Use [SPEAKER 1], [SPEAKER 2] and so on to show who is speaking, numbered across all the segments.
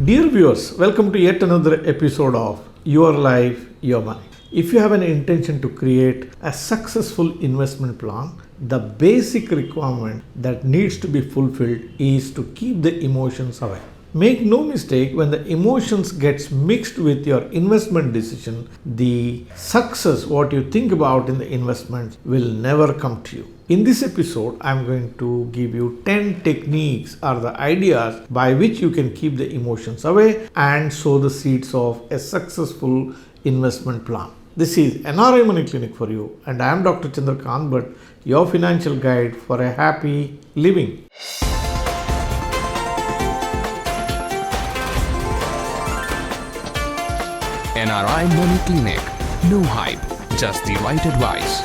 [SPEAKER 1] Dear viewers, welcome to yet another episode of Your Life, Your Money. If you have an intention to create a successful investment plan, the basic requirement that needs to be fulfilled is to keep the emotions away. Make no mistake, when the emotions gets mixed with your investment decision, the success, what you think about in the investment, will never come to you. In this episode, I am going to give you 10 techniques or the ideas by which you can keep the emotions away and sow the seeds of a successful investment plan. This is NRI Money Clinic for you, and I am Dr. Chandrakant Bhatt, your financial guide for a happy living.
[SPEAKER 2] NRI Money Clinic. No hype, just the right advice.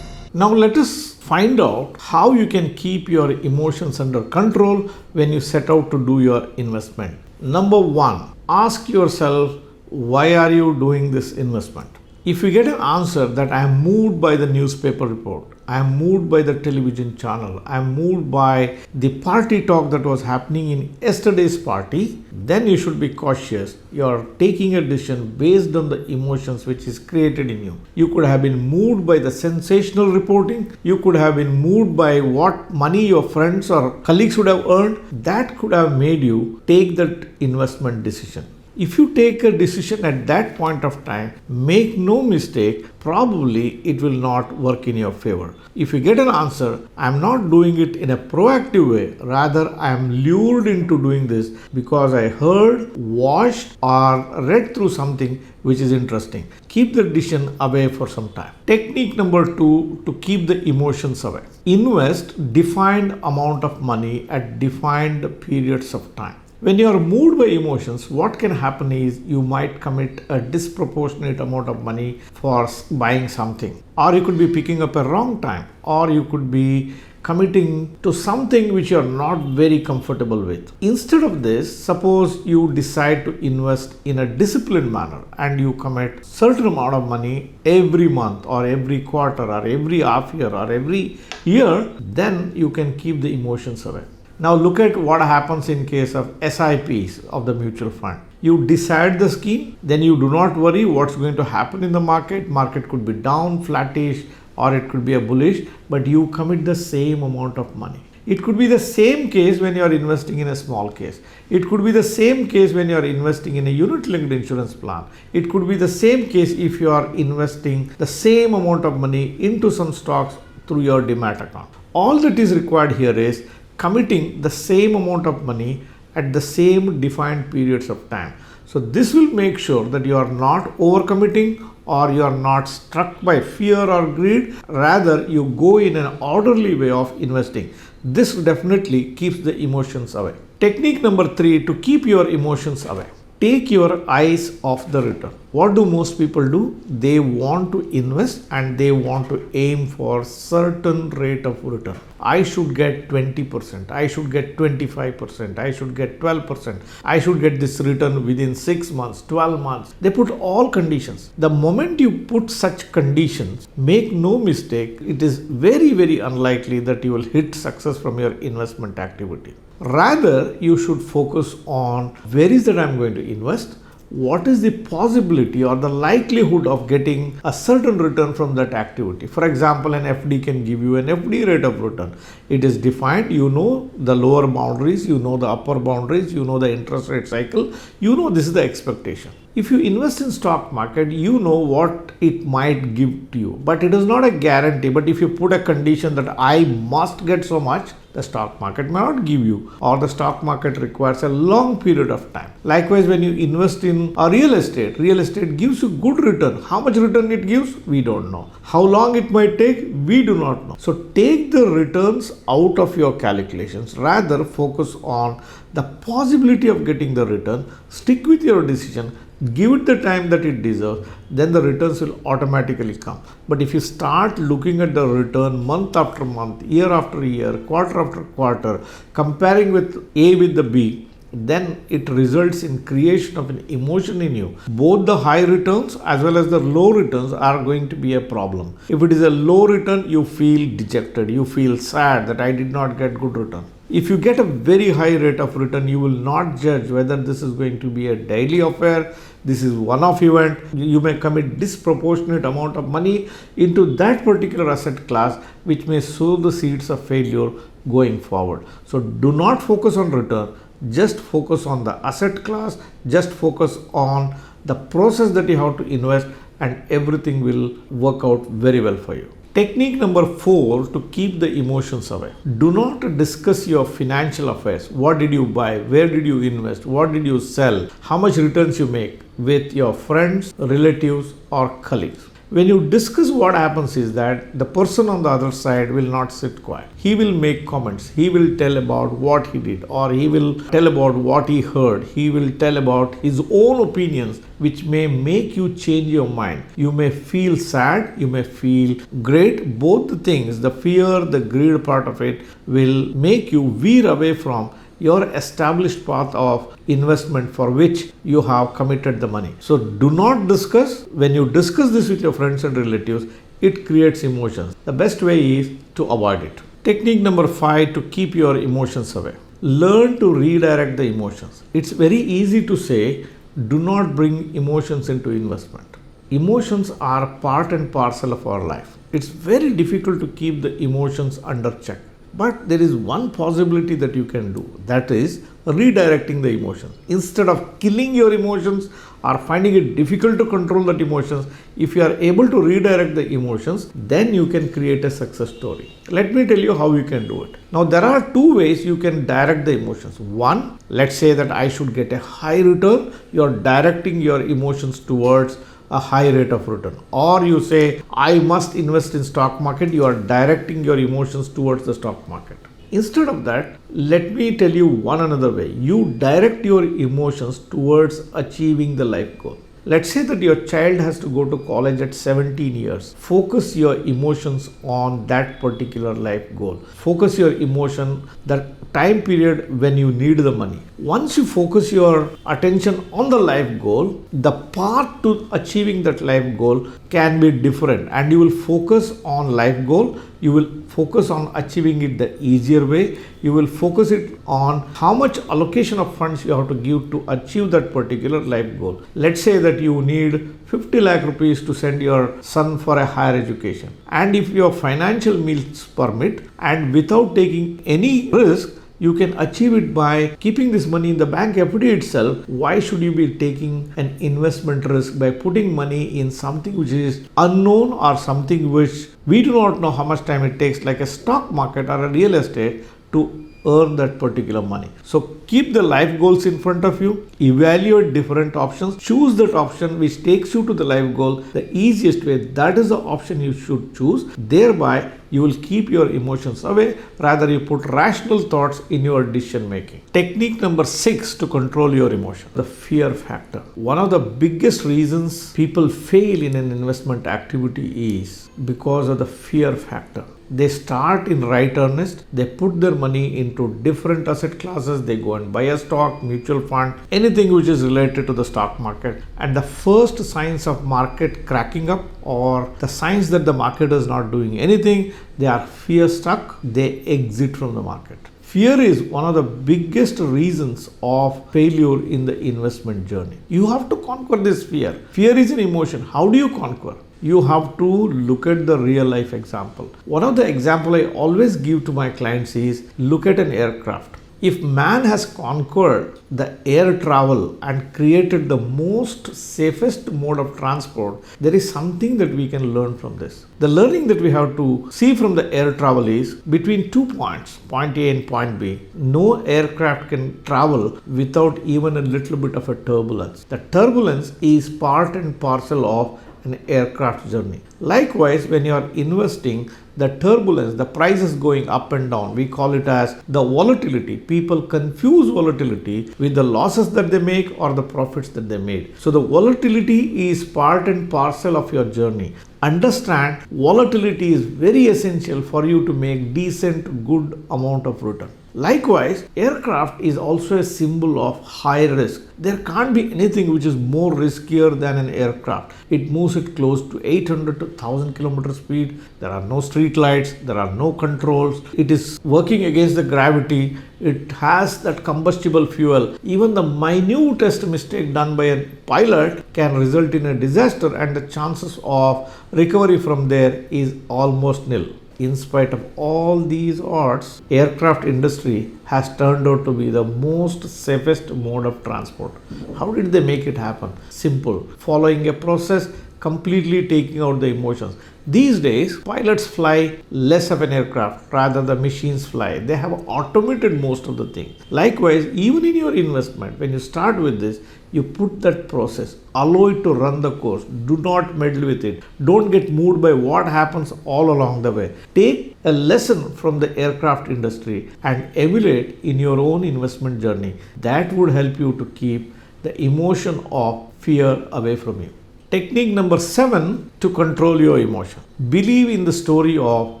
[SPEAKER 1] Now let us find out how you can keep your emotions under control when you set out to do your investment. Number one, ask yourself, why are you doing this investment? If you get an answer that I am moved by the newspaper report, I am moved by the television channel, I am moved by the party talk that was happening in yesterday's party, then you should be cautious. You are taking a decision based on the emotions which is created in you. You could have been moved by the sensational reporting. You could have been moved by what money your friends or colleagues would have earned. That could have made you take that investment decision. If you take a decision at that point of time, make no mistake, probably it will not work in your favor. If you get an answer, I am not doing it in a proactive way, rather I am lured into doing this because I heard, watched or read through something which is interesting. Keep the decision away for some time. Technique number 2 to keep the emotions away. Invest defined amount of money at defined periods of time. When you are moved by emotions, what can happen is you might commit a disproportionate amount of money for buying something. Or you could be picking up a wrong time. Or you could be committing to something which you are not very comfortable with. Instead of this, suppose you decide to invest in a disciplined manner and you commit certain amount of money every month or every quarter or every half year or every year, then you can keep the emotions away. Now look at what happens in case of SIPs of the mutual fund. You decide the scheme, then you do not worry what's going to happen in the market. Market could be down, flattish, or it could be a bullish, but you commit the same amount of money. It could be the same case when you are investing in a small case. It could be the same case when you are investing in a unit-linked insurance plan. It could be the same case if you are investing the same amount of money into some stocks through your Demat account. All that is required here is committing the same amount of money at the same defined periods of time. So this will make sure that you are not overcommitting or you are not struck by fear or greed. Rather, you go in an orderly way of investing. This definitely keeps the emotions away. Technique number 3 to keep your emotions away. Take your eyes off the return. What do most people do? They want to invest and they want to aim for certain rate of return. I should get 20%, I should get 25%, I should get 12%, I should get this return within 6 months, 12 months. They put all conditions. The moment you put such conditions, make no mistake, it is very, very unlikely that you will hit success from your investment activity. Rather, you should focus on where is that I am going to invest, what is the possibility or the likelihood of getting a certain return from that activity. For example, an FD can give you an FD rate of return. It is defined, you know the lower boundaries, you know the upper boundaries, you know the interest rate cycle, you know this is the expectation. If you invest in stock market, you know what it might give to you, but it is not a guarantee. But if you put a condition that I must get so much, the stock market may not give you, or the stock market requires a long period of time. Likewise, when you invest in a real estate gives you good return. How much return it gives, we don't know. How long it might take, we do not know. So take the returns out of your calculations. Rather, focus on the possibility of getting the return. Stick with your decision. Give it the time that it deserves, then the returns will automatically come. But if you start looking at the return month after month, year after year, quarter after quarter, comparing with A with the B, then it results in creation of an emotion in you. Both the high returns as well as the low returns are going to be a problem. If it is a low return, you feel dejected, you feel sad that I did not get good return. If you get a very high rate of return, you will not judge whether this is going to be a daily affair, this is one-off event. You may commit disproportionate amount of money into that particular asset class, which may sow the seeds of failure going forward. So do not focus on return, just focus on the asset class, just focus on the process that you have to invest, and everything will work out very well for you. Technique number 4 to keep the emotions away. Do not discuss your financial affairs. What did you buy? Where did you invest? What did you sell? How much returns you make with your friends, relatives, or colleagues. When you discuss, what happens is that the person on the other side will not sit quiet. He will make comments. He will tell about what he did, or he will tell about what he heard. He will tell about his own opinions, which may make you change your mind. You may feel sad, you may feel great. Both the things, the fear, the greed part of it, will make you veer away from your established path of investment for which you have committed the money. So do not discuss. When you discuss this with your friends and relatives, it creates emotions. The best way is to avoid it. Technique number 5 to keep your emotions away. Learn to redirect the emotions. It's very easy to say, do not bring emotions into investment. Emotions are part and parcel of our life. It's very difficult to keep the emotions under check. But there is one possibility that you can do, that is redirecting the emotions. Instead of killing your emotions or finding it difficult to control that emotions, if you are able to redirect the emotions, then you can create a success story. Let me tell you how you can do it. Now there are 2 ways you can direct the emotions. One, let's say that I should get a high return. You are directing your emotions towards a high rate of return. Or you say, I must invest in stock market. You are directing your emotions towards the stock market. Instead of that, let me tell you one another way. You direct your emotions towards achieving the life goal. Let's say that your child has to go to college at 17 years. Focus your emotions on that particular life goal. Focus your emotion that time period when you need the money. Once you focus your attention on the life goal, the path to achieving that life goal can be different, and you will focus on life goal. You will focus on achieving it the easier way. You will focus it on how much allocation of funds you have to give to achieve that particular life goal. Let's say that you need 50 lakh rupees to send your son for a higher education. And if your financial means permit, and without taking any risk, you can achieve it by keeping this money in the bank FD itself. Why should you be taking an investment risk by putting money in something which is unknown or something which we do not know how much time it takes, like a stock market or a real estate, to earn that particular money? So keep the life goals in front of you, evaluate different options, choose that option which takes you to the life goal the easiest way. That is the option you should choose. Thereby you will keep your emotions away, rather you put rational thoughts in your decision making. Technique number 6 to control your emotion, the fear factor. One of the biggest reasons people fail in an investment activity is because of the fear factor. They start in right earnest, they put their money into different asset classes, they go and buy a stock, mutual fund, anything which is related to the stock market. And the first signs of market cracking up, or the signs that the market is not doing anything, they are fear struck, they exit from the market. Fear is one of the biggest reasons of failure in the investment journey. You have to conquer this fear. Fear is an emotion. How do you conquer? You have to look at the real life example. One of the example I always give to my clients is, look at an aircraft. If man has conquered the air travel and created the most safest mode of transport, there is something that we can learn from this. The learning that we have to see from the air travel is, between 2 points, point A and point B, no aircraft can travel without even a little bit of a turbulence. The turbulence is part and parcel of an aircraft journey. Likewise, when you are investing, the turbulence, the prices going up and down, we call it as the volatility. People confuse volatility with the losses that they make or the profits that they made. So the volatility is part and parcel of your journey. Understand, volatility is very essential for you to make decent, good amount of return. Likewise, aircraft is also a symbol of high risk. There can't be anything which is more riskier than an aircraft. It moves at close to 800 to 1000 kilometer speed. There are no street lights, there are no controls. It is working against the gravity. It has that combustible fuel. Even the minutest mistake done by a pilot can result in a disaster, and the chances of recovery from there is almost nil. In spite of all these odds, aircraft industry has turned out to be the most safest mode of transport. How did they make it happen? Simple. Following a process, completely taking out the emotions. These days, pilots fly less of an aircraft, rather the machines fly. They have automated most of the things. Likewise, even in your investment, when you start with this, you put that process, allow it to run the course. Do not meddle with it. Don't get moved by what happens all along the way. Take a lesson from the aircraft industry and emulate in your own investment journey. That would help you to keep the emotion of fear away from you. Technique number 7 to control your emotion. Believe in the story of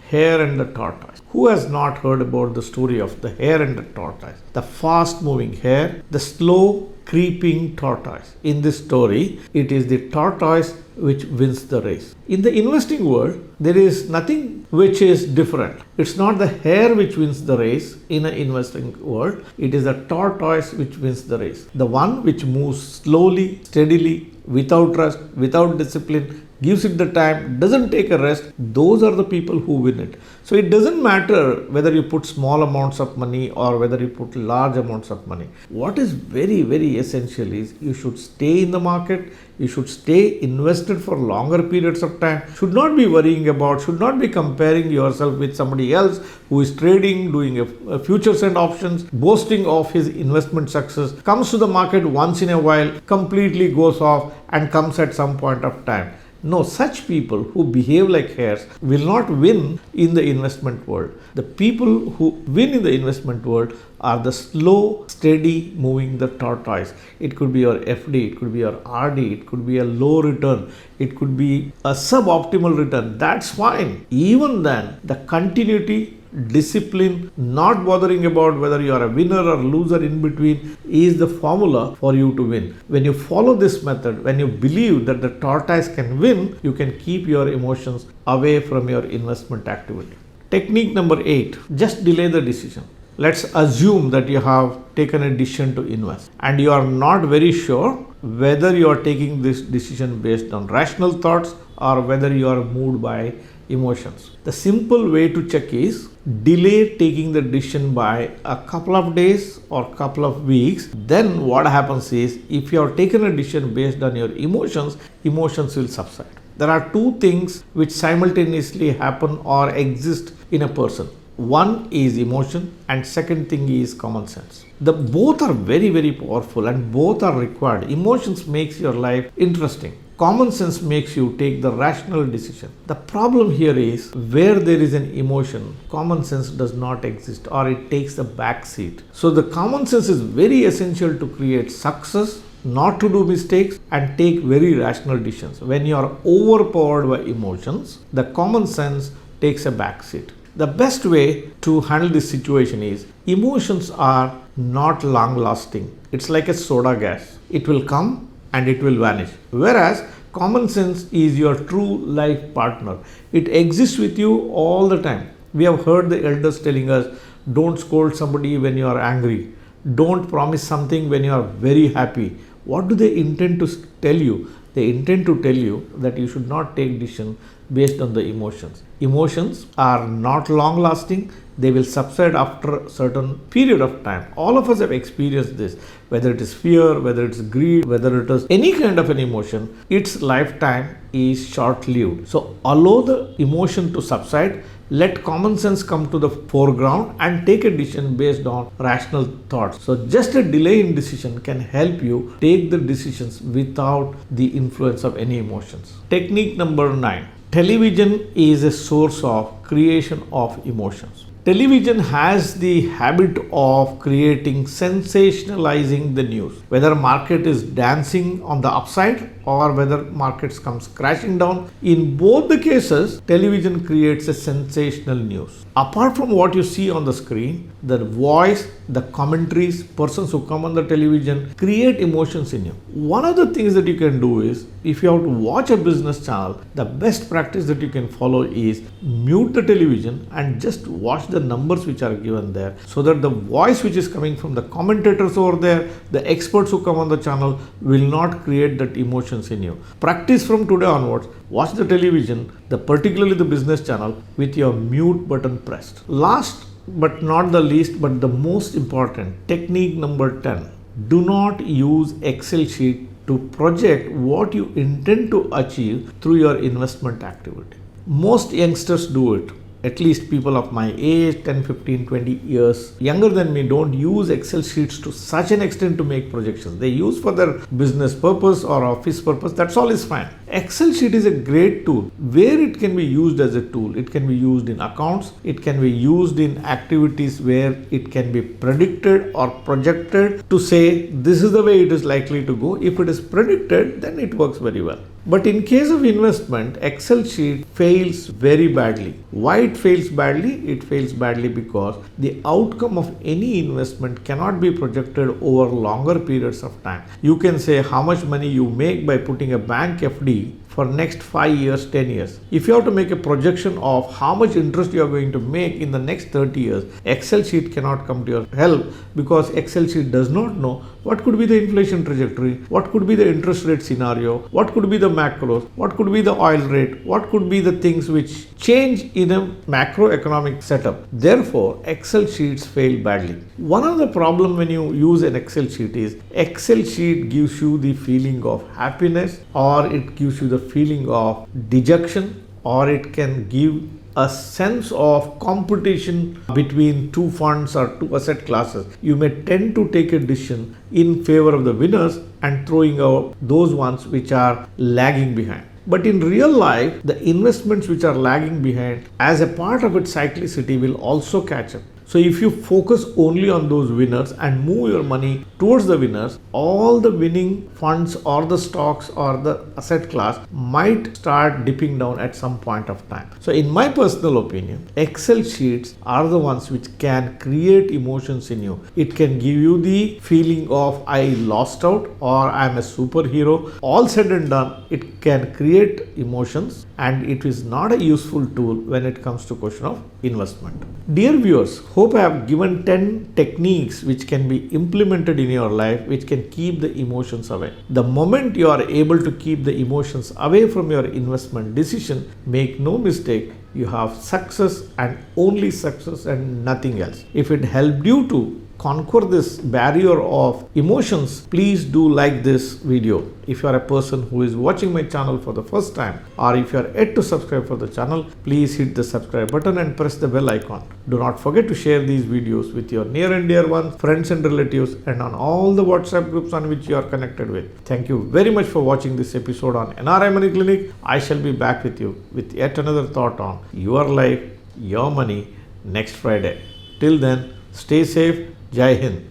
[SPEAKER 1] hare and the tortoise. Who has not heard about the story of the hare and the tortoise? The fast moving hare, the slow creeping tortoise. In this story, it is the tortoise which wins the race. In the investing world, there is nothing which is different. It's not the hare which wins the race in an investing world. It is the tortoise which wins the race. The one which moves slowly, steadily, without trust, without discipline, gives it the time, doesn't take a rest. Those are the people who win it. So it doesn't matter whether you put small amounts of money or whether you put large amounts of money. What is very, very essential is you should stay in the market. You should stay invested for longer periods of time. Should not be worrying about, should not be comparing yourself with somebody else who is trading, doing a futures and options, boasting of his investment success, comes to the market once in a while, completely goes off and comes at some point of time. No, such people who behave like hares will not win in the investment world. The people who win in the investment world are the slow, steady moving the tortoise. It could be your FD, it could be your RD, it could be a low return, it could be a suboptimal return. That's fine. Even then, the continuity, discipline, not bothering about whether you are a winner or loser in between is the formula for you to win. When you follow this method, when you believe that the tortoise can win, you can keep your emotions away from your investment activity. Technique number 8, just delay the decision. Let's assume that you have taken a decision to invest and you are not very sure whether you are taking this decision based on rational thoughts or whether you are moved by emotions. The simple way to check is delay taking the decision by a couple of days or couple of weeks. Then what happens is, if you have taken a decision based on your emotions, emotions will subside. There are two things which simultaneously happen or exist in a person. One is emotion and second thing is common sense. The both are very, very powerful and both are required. Emotions makes your life interesting. Common sense makes you take the rational decision. The problem here is where there is an emotion, common sense does not exist or it takes the back seat. So the common sense is very essential to create success, not to do mistakes and take very rational decisions. When you are overpowered by emotions, the common sense takes a back seat. The best way to handle this situation is emotions are not long lasting. It's like a soda gas. It will come and it will vanish. Whereas common sense is your true life partner. It exists with you all the time. We have heard the elders telling us, don't scold somebody when you are angry. Don't promise something when you are very happy. What do they intend to tell you? They intend to tell you that you should not take decisions based on the emotions. Emotions are not long lasting. They will subside after a certain period of time. All of us have experienced this, whether it is fear, whether it's greed, whether it is any kind of an emotion, its lifetime is short-lived. So allow the emotion to subside, let common sense come to the foreground and take a decision based on rational thoughts. So just a delay in decision can help you take the decisions without the influence of any emotions. Technique number 9. Television is a source of creation of emotions. Television has the habit of creating sensationalizing the news, whether market is dancing on the upside or whether markets comes crashing down. In both the cases, television creates a sensational news. Apart from what you see on the screen, the voice, the commentaries, persons who come on the television create emotions in you. One of the things that you can do is, if you have to watch a business channel, the best practice that you can follow is mute the television and just watch the numbers which are given there, so that the voice which is coming from the commentators over there, the experts who come on the channel, will not create that emotions in you. Practice from today onwards. Watch the television, particularly the business channel, with your mute button pressed. Last but not the least, but the most important, technique number 10. Do not use Excel sheet to project what you intend to achieve through your investment activity. Most youngsters do it. At least people of my age, 10, 15, 20 years younger than me, don't use Excel sheets to such an extent to make projections. They use for their business purpose or office purpose. That's all is fine. Excel sheet is a great tool where it can be used as a tool. It can be used in accounts. It can be used in activities where it can be predicted or projected to say this is the way it is likely to go. If it is predicted, then it works very well. But in case of investment, Excel sheet fails very badly. Why it fails badly? It fails badly because the outcome of any investment cannot be projected over longer periods of time. You can say how much money you make by putting a bank FD for next 5 years, 10 years. If you have to make a projection of how much interest you are going to make in the next 30 years, Excel sheet cannot come to your help, because Excel sheet does not know what could be the inflation trajectory, what could be the interest rate scenario, what could be the macros, what could be the oil rate, what could be the things which change in a macroeconomic setup. Therefore, Excel sheets fail badly. One of the problem when you use an Excel sheet is Excel sheet gives you the feeling of happiness, or it gives you the feeling of dejection, or it can give a sense of competition between two funds or two asset classes. You may tend to take a decision in favor of the winners and throwing out those ones which are lagging behind. But in real life, the investments which are lagging behind as a part of its cyclicity will also catch up. So if you focus only on those winners and move your money towards the winners, all the winning funds or the stocks or the asset class might start dipping down at some point of time. So in my personal opinion, Excel sheets are the ones which can create emotions in you. It can give you the feeling of I lost out or I'm a superhero. All said and done, it can create emotions, and it is not a useful tool when it comes to question of investment. Dear viewers, hope I have given 10 techniques which can be implemented in your life, which can keep the emotions away. The moment you are able to keep the emotions away from your investment decision, make no mistake, you have success and only success and nothing else. If it helped you to conquer this barrier of emotions, please do like this video. If you are a person who is watching my channel for the first time, or if you are yet to subscribe for the channel, please hit the subscribe button and press the bell icon. Do not forget to share these videos with your near and dear ones, friends and relatives, and on all the WhatsApp groups on which you are connected with. Thank you very much for watching this episode on NRI Money Clinic. I shall be back with you with yet another thought on your life, your money next Friday. Till then, stay safe. Jai Hind.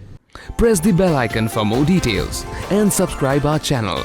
[SPEAKER 2] Press the bell icon for more details and subscribe our channel.